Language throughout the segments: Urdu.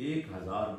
1000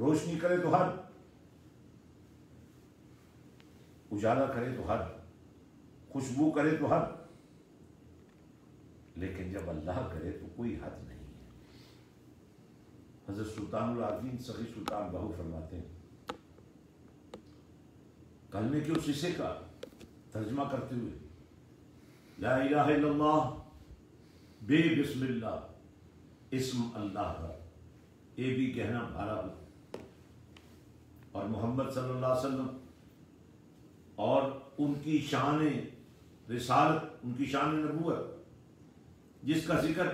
روشنی کرے تو حد، اجالا کرے تو حد، خوشبو کرے تو حد، لیکن جب اللہ کرے تو کوئی حد نہیں ہے۔ حضرت سلطان العارفین سخی سلطان بہو فرماتے ہیں، کلمے کے اس حصے کا ترجمہ کرتے ہوئے، لا الہ الا اللہ بے بسم اللہ، اسم اللہ کا اے بھی کہنا بھارا ہو، اور محمد صلی اللہ علیہ وسلم اور ان کی شان رسالت، ان کی شان نبوت جس کا ذکر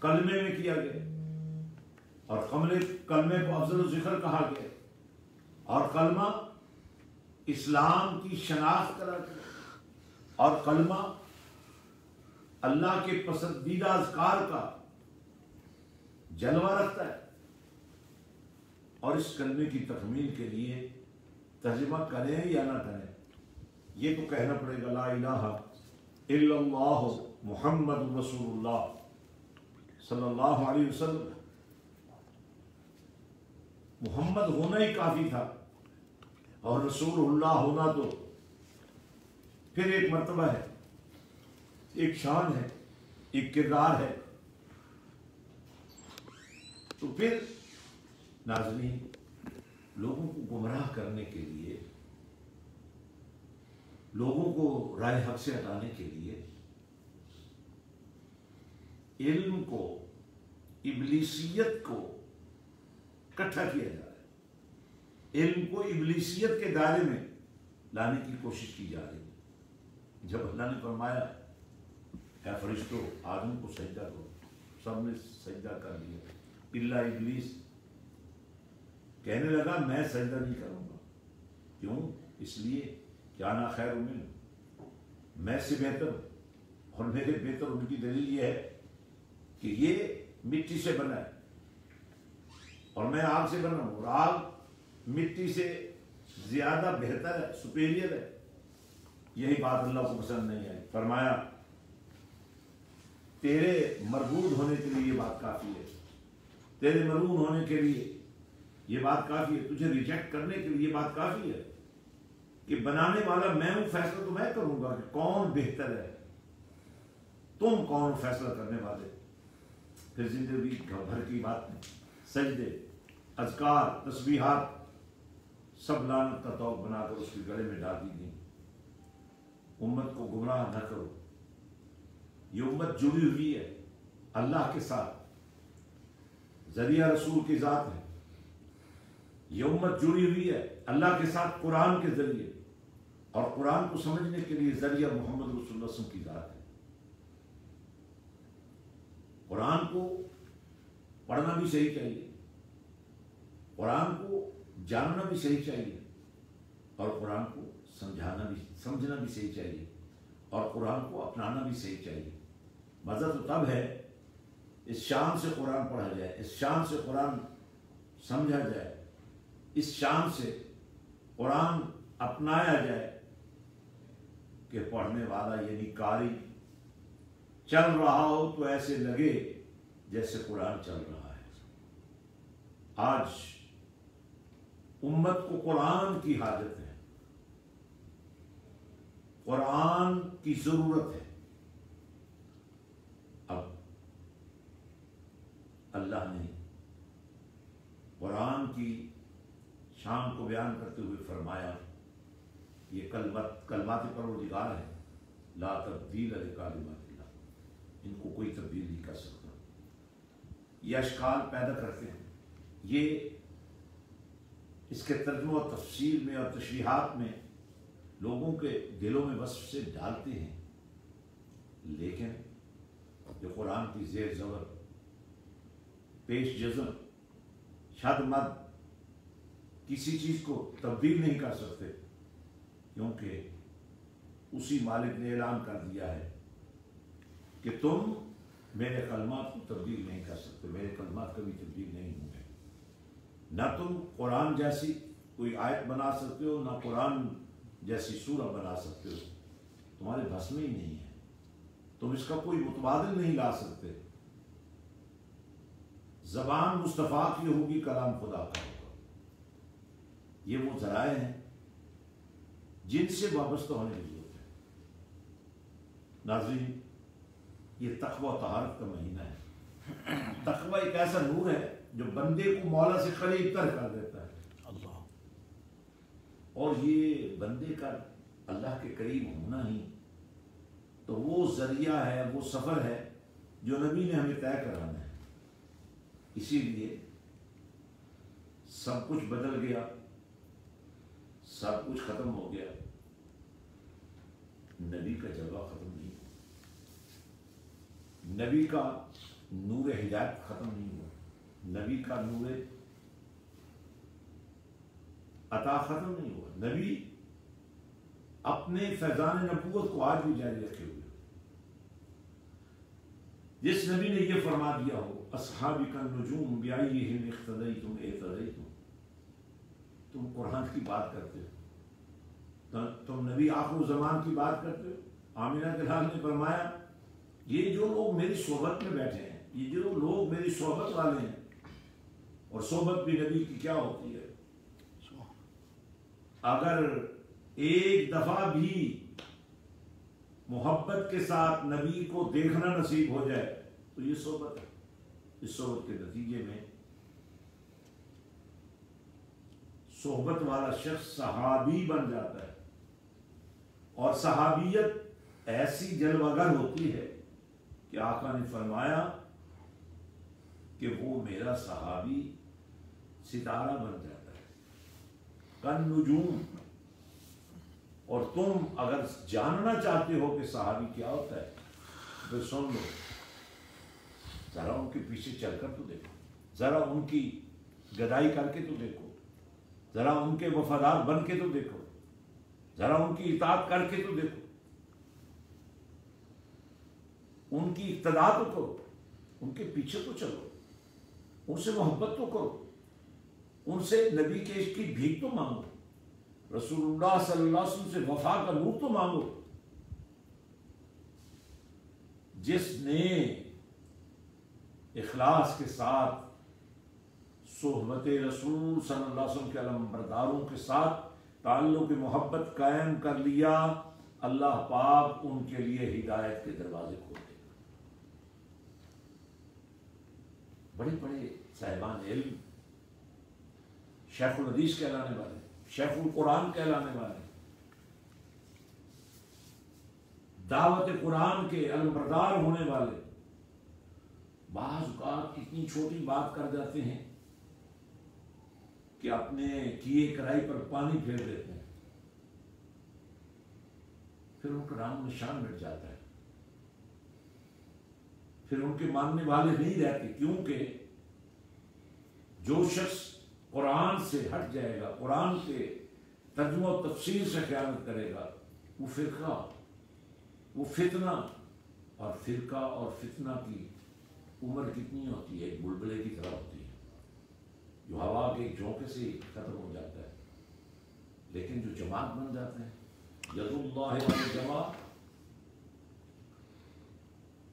کلمے میں کیا گیا، اور کلمے کو افضل الذکر کہا گیا، اور کلمہ اسلام کی شناخت کرا گیا، اور کلمہ اللہ کے پسندیدہ اذکار کا جلوہ رکھتا ہے، اور اس کلمے کی تکمیل کے لیے ترجمہ کریں یا نہ کریں، یہ تو کہنا پڑے گا لا الہ الا اللہ محمد رسول اللہ صلی اللہ علیہ وسلم۔ محمد ہونا ہی کافی تھا، اور رسول اللہ ہونا تو پھر ایک مرتبہ ہے، ایک شان ہے، ایک کردار ہے۔ تو پھر ناظرین، لوگوں کو گمراہ کرنے کے لیے، لوگوں کو رائے حق سے ہٹانے کے لیے علم کو، ابلیسیت کو اکٹھا کیا جا رہا ہے، علم کو ابلیسیت کے دائرے میں لانے کی کوشش کی جا رہی ہے۔ جب اللہ نے فرمایا اے فرشتوں آدم کو سجدہ کرو، سب نے سجدہ کر لیا الا ابلیس، کہنے لگا میں سجدہ نہیں کروں گا، کیوں؟ اس لیے کہ انا خیر منہ، میں سے بہتر ہوں، اور میرے بہتر ان کی دلیل یہ ہے کہ یہ مٹی سے بنا ہے اور میں آگ سے بنا ہوں، اور آگ مٹی سے زیادہ بہتر ہے، سپیریئر ہے۔ یہی بات اللہ کو پسند نہیں آئی، فرمایا تیرے مردود ہونے کے لیے یہ بات کافی ہے، تیرے مرون ہونے کے لیے یہ بات کافی ہے، تجھے ریجیکٹ کرنے کے لیے یہ بات کافی ہے کہ بنانے والا میں ہوں، فیصلہ تو میں کروں گا کہ کون بہتر ہے، تم کون فیصلہ کرنے والے۔ پھر زندگی بھر کی بات نہیں، سجدے، اذکار، تسبیحات سب لعنت کا طوق بنا کر اس کے گلے میں ڈال دی گئی۔ امت کو گمراہ نہ کرو، یہ امت جڑی ہوئی ہے اللہ کے ساتھ، ذریعہ رسول کی ذات ہے، یہ امت جڑی ہوئی ہے اللہ کے ساتھ قرآن کے ذریعے، اور قرآن کو سمجھنے کے لیے ذریعہ محمد رسول اللہ صلی اللہ علیہ وسلم کی ذات ہے۔ قرآن کو پڑھنا بھی صحیح چاہیے، قرآن کو جاننا بھی صحیح چاہیے، اور قرآن کو سمجھنا بھی صحیح چاہیے، اور قرآن کو اپنانا بھی صحیح چاہیے۔ مزہ تو تب ہے اس شان سے قرآن پڑھا جائے، اس شان سے قرآن سمجھا جائے، اس شان سے قرآن اپنایا جائے کہ پڑھنے والا یعنی قاری چل رہا ہو تو ایسے لگے جیسے قرآن چل رہا ہے۔ آج امت کو قرآن کی حاجت ہے، قرآن کی ضرورت ہے۔ اب اللہ نے قرآن کی شان کو بیان کرتے ہوئے فرمایا، یہ کلمات پروردگار ہے، لا تبدیل لکلمات اللہ، ان کو کوئی تبدیل نہیں کر سکتا۔ یہ اشکال پیدا کرتے ہیں، یہ اس کے ترجمہ و تفسیر میں اور تشریحات میں لوگوں کے دلوں میں وصف سے ڈالتے ہیں، لیکن جو قرآن کی زیر زبر، پیش جزم، شد مد کسی چیز کو تبدیل نہیں کر سکتے، کیونکہ اسی مالک نے اعلان کر دیا ہے کہ تم میرے کلمات کو تبدیل نہیں کر سکتے، میرے کلمات کبھی تبدیل نہیں ہوں گے۔ نہ تم قرآن جیسی کوئی آیت بنا سکتے ہو، نہ قرآن جیسی سورہ بنا سکتے ہو، تمہارے بس میں ہی نہیں ہے، تم اس کا کوئی متبادل نہیں لا سکتے۔ زبان مصطفیٰ کی ہوگی، کلام خدا کا ہوگا۔ یہ وہ ذرائع ہیں جن سے وابستہ ہونے کی ضرورت ہے۔ ناظرین، یہ تقوی و طہارت کا مہینہ ہے۔ تقوی ایک ایسا نور ہے جو بندے کو مولا سے قریب تر کر دیتا ہے، اللہ، اور یہ بندے کا اللہ کے قریب ہونا ہی تو وہ ذریعہ ہے، وہ سفر ہے جو نبی نے ہمیں طے کرانا ہے۔ اسی لیے سب کچھ بدل گیا، سب کچھ ختم ہو گیا، نبی کا جلوہ ختم نہیں ہوا، نبی کا نور ہدایت ختم نہیں ہوا، نبی کا نور عطا ختم نہیں ہوا۔ نبی اپنے فیضان نبوت کو آج بھی جاری رکھے ہوئے۔ جس نبی نے یہ فرما دیا ہو اصحابی کا نجوم بیائیہم اقتدیتم اعتدیتم، تم قرآن کی بات کرتے ہو، تم نبی آخر زمان کی بات کرتے ہو۔ آمینہ کے لال نے فرمایا یہ جو لوگ میری صحبت میں بیٹھے ہیں، یہ جو لوگ میری صحبت والے ہیں، اور صحبت بھی نبی کی کیا ہوتی ہے، اگر ایک دفعہ بھی محبت کے ساتھ نبی کو دیکھنا نصیب ہو جائے تو یہ صحبت ہے۔ اس صحبت کے نتیجے میں صحبت والا شخص صحابی بن جاتا ہے، اور صحابیت ایسی جلوگر ہوتی ہے کہ آقا نے فرمایا کہ وہ میرا صحابی ستارہ بن جاتا ہے، کن نجوم۔ اور تم اگر جاننا چاہتے ہو کہ صحابی کیا ہوتا ہے تو سن لو، ذرا ان کے پیچھے چل کر تو دیکھو، ذرا ان کی گدائی کر کے تو دیکھو، ذرا ان کے وفادار بن کے تو دیکھو، ذرا ان کی اطاعت کر کے تو دیکھو، ان کی اقتداء تو کرو، ان کے پیچھے تو چلو، ان سے محبت تو کرو، ان سے نبی کے عشق کی بھیک تو مانگو، رسول اللہ صلی اللہ علیہ وسلم سے وفا کا نور تو مانگو۔ جس نے اخلاص کے ساتھ صحبت رسول صلی اللہ علیہ وسلم کے علمبرداروں کے ساتھ تعلق محبت قائم کر لیا، اللہ پاک ان کے لیے ہدایت کے دروازے کھول دے گا۔ بڑے بڑے صاحبان علم، شیخ الحدیث کہلانے والے، شیخ القرآن کہلانے والے، دعوت قرآن کے علمبردار ہونے والے، بعض اوقات اتنی چھوٹی بات کر جاتے ہیں کہ اپنے کیے کرائی پر پانی پھیر دیتے ہیں، پھر ان کا نام نشان مٹ جاتا ہے، پھر ان کے ماننے والے نہیں رہتے، کیونکہ جو شخص قرآن سے ہٹ جائے گا، قرآن کے ترجمہ و تفسیر سے خیانت کرے گا، وہ فرقہ، وہ فتنہ، اور فرقہ اور فتنہ کی عمر کتنی ہوتی ہے؟ ایک بلبلے کی طرح ہوتی ہے جو ہوا کے ایک جھونکے سے ختم ہو جاتا ہے، لیکن جو جماعت بن جاتے ہیں، ید اللہ والجماع،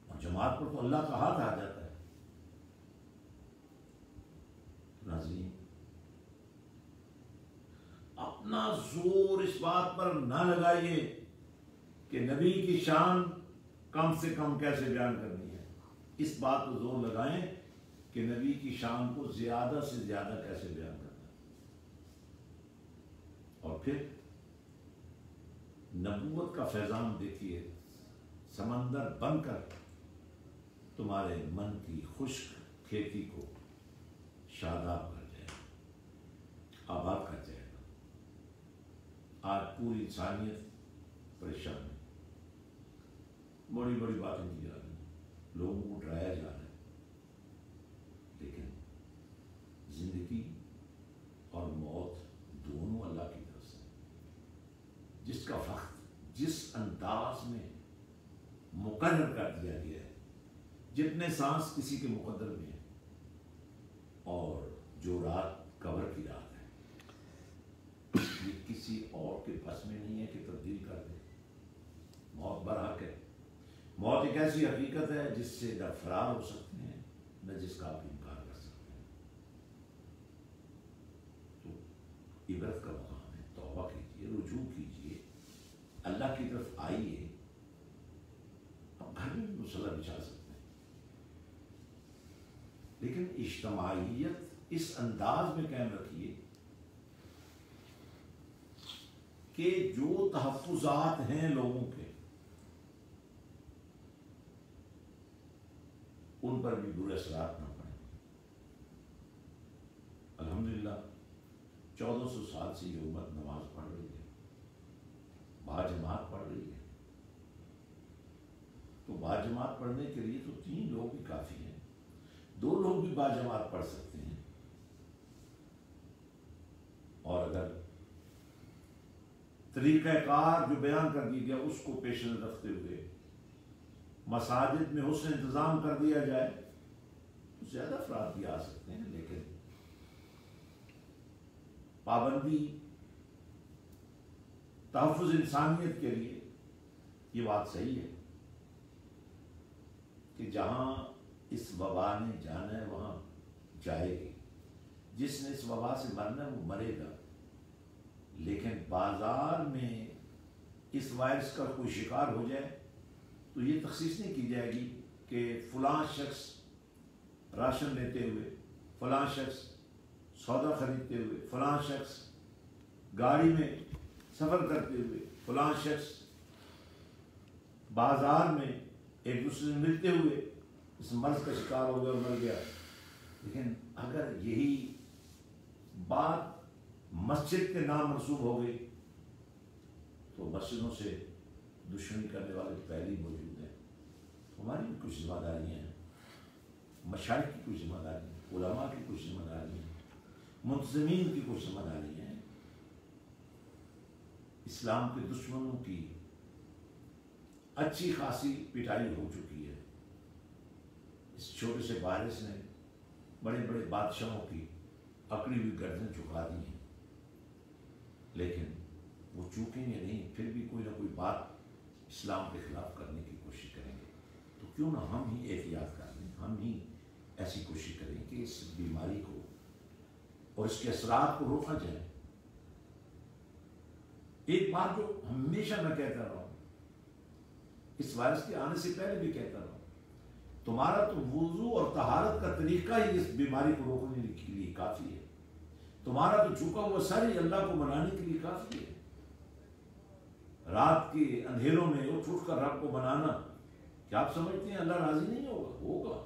اور جماعت پر تو اللہ کا ہاتھ آ جاتا ہے۔ ناظرین، اپنا زور اس بات پر نہ لگائیے کہ نبی کی شان کم سے کم کیسے بیان کرنی ہے، اس بات پر زور لگائیں کہ نبی کی شان کو زیادہ سے زیادہ کیسے بیان کرنا ہے، اور پھر نبوت کا فیضان دیکھیے سمندر بن کر تمہارے من کی خشک کھیتی کو شاداب کر جائے گا، آباد کر جائے گا۔ آج پوری انسانیت پریشان ہے، بڑی بڑی باتیں کی جا رہی ہیں، لوگوں کو ڈرایا جا رہا ہے، لیکن زندگی اور موت دونوں اللہ کی طرف سے، جس کا وقت جس انداز میں مقرر کر دیا گیا ہے، جتنے سانس کسی کے مقدر میں ہیں، اور جو رات قبر کی رات ہے، یہ کسی اور کے بس میں نہیں ہے کہ تبدیل کر دے۔ موت برحق ہے، موت ایک ایسی حقیقت ہے جس سے نہ فرار ہو سکتے ہیں، نہ جس کا آپ انکار کر سکتے ہیں۔ تو عبرت کا مقام ہے. توبہ کیجیے، رجوع کیجیے، اللہ کی طرف آئیے. اب گھر میں مصلی بچھا سکتے ہیں، لیکن اجتماعیت اس انداز میں قائم رکھیے کہ جو تحفظات ہیں لوگوں کے ان پر بھی برے اثرات نہ پڑیں. الحمدللہ 1400 سال سے یہ امت نماز پڑھ رہی ہے، باجماعت پڑھ رہی ہے. تو باجماعت پڑھنے کے لیے تو 3 لوگ بھی کافی ہیں، 2 لوگ بھی باجماعت پڑھ سکتے ہیں. اور اگر طریقہ کار جو بیان کر دیا گیا اس کو پیش نظر رکھتے ہوئے مساجد میں حسن انتظام کر دیا جائے تو زیادہ افراد بھی آ سکتے ہیں. لیکن پابندی تحفظ انسانیت کے لیے یہ بات صحیح ہے کہ جہاں اس وبا نے جانا ہے وہاں جائے گی. جس نے اس وبا سے مرنا ہے وہ مرے گا. لیکن بازار میں اس وائرس کا کوئی شکار ہو جائے تو یہ تخصیص نہیں کی جائے گی کہ فلاں شخص راشن لیتے ہوئے، فلاں شخص سودا خریدتے ہوئے، فلاں شخص گاڑی میں سفر کرتے ہوئے، فلاں شخص بازار میں ایک دوسرے سے ملتے ہوئے اس مرض کا شکار ہو گیا اور مر گیا. لیکن اگر یہی بات مسجد کے نام منسوب ہو گئی تو مسجدوں سے دشمنی کرنے والے پہلے ہی موجود ہیں. ہماری بھی کچھ ذمہ داریاں ہیں، مشائخ کی کچھ ذمہ داری ہیں، علماء کی کچھ ذمہ داری ہیں، منتظمین کی کچھ ذمہ داری ہیں. اسلام کے دشمنوں کی اچھی خاصی پٹائی ہو چکی ہے. اس چھوٹے سے وائرس نے بڑے بڑے بادشاہوں کی اکڑی ہوئی گردن جھکا دی ہیں. لیکن وہ چوکیں گے نہیں، پھر بھی کوئی نہ کوئی بات اسلام کے خلاف کرنے کی کوشش کریں گے. تو کیوں نہ ہم ہی احتیاط کر لیں، ہم ہی ایسی کوشش کریں کہ اس بیماری کو اور اس کے اثرات کو روکا جائے. ایک بات جو ہمیشہ میں کہتا رہا ہوں، اس وائرس کے آنے سے پہلے بھی کہتا رہا ہوں، تمہارا تو وضو اور طہارت کا طریقہ ہی اس بیماری کو روکنے کے لیے کافی ہے. تمہارا تو جھکا ہوا سر ہی اللہ کو منانے کے لیے کافی ہے. رات کے اندھیروں میں اٹھ کر رب کو منانا، کیا آپ سمجھتے ہیں اللہ راضی نہیں ہوگا؟ ہوگا.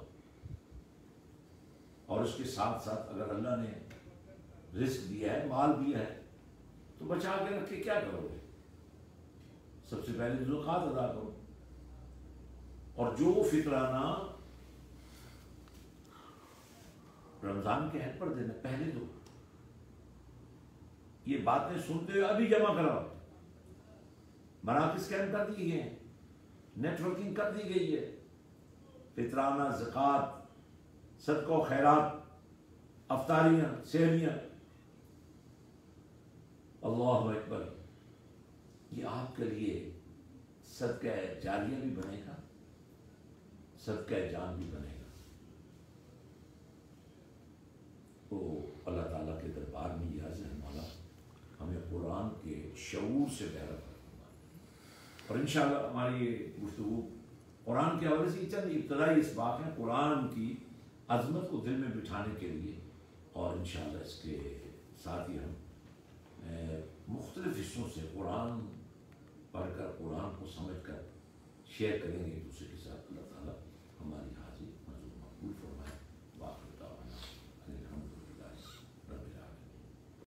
اور اس کے ساتھ ساتھ اگر اللہ نے رزق دیا ہے، مال دیا ہے، تو بچا کے رکھ کے کیا کرو گے؟ سب سے پہلے زکوٰۃ ادا کرو. اور جو فطرانہ رمضان کے عہد پر دینا پہلے دو. یہ باتیں سنتے ہوئے ابھی جمع کراؤ. مراکز قائم کر دی گئے ہیں، نیٹ ورکنگ کر دی گئی ہے. فطرانہ، زکوٰۃ، صدقہ و خیرات، افطاریاں، سحریاں. اللہ اکبر. یہ آپ کے لیے صدقہ جاریہ بھی بنے گا، صدقہ جان بھی بنے گا. تو اللہ تعالیٰ کے دربار میں یہ عرض ہے، مولا ہمیں قرآن کے شعور سے بہرہ فرما. اور انشاءاللہ ہماری یہ گفتگو قرآن کے حوالے سے چند ابتدائی اسباق ہیں قرآن کی عظمت کو دل میں بٹھانے کے لیے. اور انشاءاللہ اس کے ساتھ ہی ہم مختلف حصوں سے قرآن پڑھ کر، قرآن کو سمجھ کر شیئر کریں گے ایک دوسرے کے ساتھ.